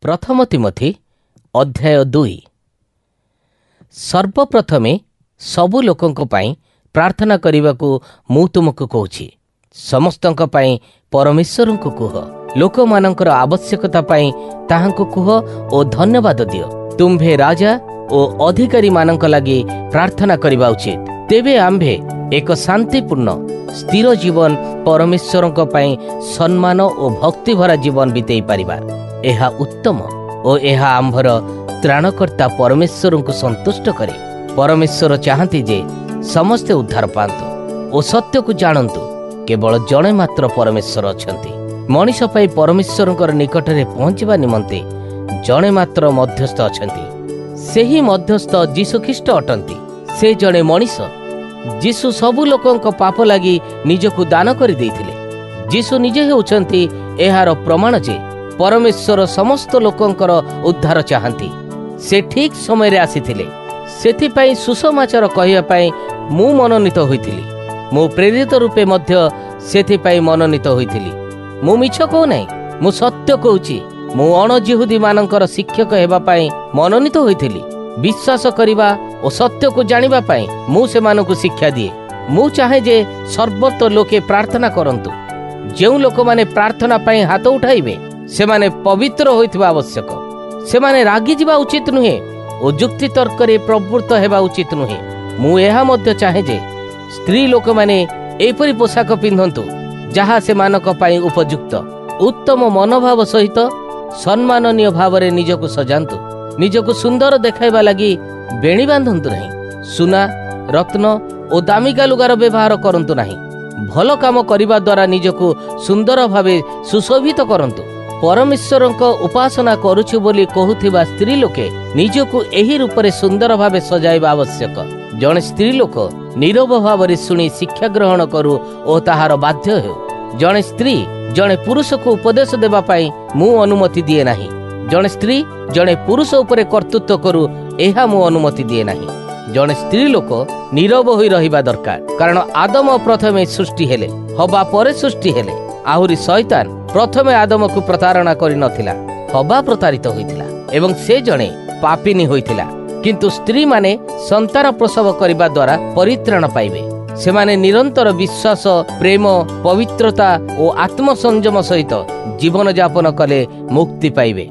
प्रथम तिमोथी अध्याय 2। सर्वप्रथमे सबु लोकंक पाई प्रार्थना करने को मु तुमको कहूँ। समस्तंक पाई परमेश्वर को कुह, लोक मानकर आवश्यकता पाई ताहांको कुह ओ धन्यवाद दियो। तुम्भे राजा ओ अधिकारी मानक लगी प्रार्थना करबा उचित। तेबे आम्भे एक शांतिपूर्ण स्थिर जीवन परमेश्वर पाई सम्मान और भक्ति भरा जीवन बीतई पारिबा। एहा उत्तम और एहा आम्भर त्राणकर्ता परमेश्वर को संतुष्ट करे। परमेश्वर चाहती जे समस्ते उद्धार पातु और सत्य को जानतु। केवल जड़े मात्र परमेश्वर अछंती। मनीष पाई परमेश्वर निकट में पहुंचवा निमंते जड़े मात्र मध्यस्थ अछंती। सेही मध्यस्थ जीशुख्रीष्ट अटंती। से जड़े मनीष। जीशु सबु लोकंक पाप लगी निजकु दान कर देइथिले। जीशु निजे हेउचंती एहार प्रमाण जे परमेश्वर समस्त लोकंकर उद्धार चाहती। से ठीक समय रे आसीथिले। सेथिपाई सुसमाचार कहिया पाई मु मनोनीत होइथिली। मु प्रेरित रूपे मध्य सेथिपाई मनोनीत होइथिली। मु मिछ कहू नाही, मु सत्य कहूची। मु अणजिहुदी मानकर शिक्षक हेबा पाई मनोनीत होइथिली। विश्वास करिबा और सत्य को जानिबा पाई मु सेमानकु शिक्षा दिए। मु चाहे जे सर्वत्र लोके प्रार्थना करंतु। जेउ लोक माने प्रार्थना पाई हाथ उठाइबे सेमाने पवित्र होइथिबा आवश्यक। सेमाने रागी जिबा उचित नुहे और जुक्ति तर्क रे प्रवृत्त हेबा उचित नुहे। मु एहा मध्य चाहे जे स्त्री लोक माने एपरि पोशाक पिंधंतु जहा सेमानक पाई उपयुक्त। उत्तम मनोभाव सहित सम्माननीय भाव रे निजको सजांतु। निजको सुंदर देखाइबा लगी बेणी बांधंतु नहीं। सुना रत्न और दामिका लुगार व्यवहार करंतु नहीं। भल काम करिबा द्वारा निजको सुंदर भावे सुशोभित करंतु। परमेश्वर उपासना करुछु बोली कहूथिबा स्त्री लोके निजको एही रूप रे सुंदर भावे सजाइबा आवश्यक। जणे स्त्री लोक नीरव भाव रे सुनी शिक्षा ग्रहण करू और ताहार बाध्य हो। जणे स्त्री जणे पुरुष को उपदेश देबा पाई मु अनुमति दिए नाही। जणे स्त्री जणे पुरुष उपरे कर्तृत्व करू एहा मु अनुमति दिए नाही। जणे स्त्री लोक नीरव होई रहिबा दरकार। कारण आदम प्रथमे सृष्टि हेले, हवा परे सृष्टि हेले। आहुरी शैतान प्रथमे आदम को प्रतारणा करि नथिला, हवा प्रतारित होइथिला एवं से जणे पापिनी होइथिला। किंतु स्त्री माने संतान प्रसव करिबा द्वारा परित्राण पाइबे। सेमाने निरंतर विश्वास, प्रेम, पवित्रता और आत्मसंयम सहित जीवन यापन कले मुक्ति पाइबे।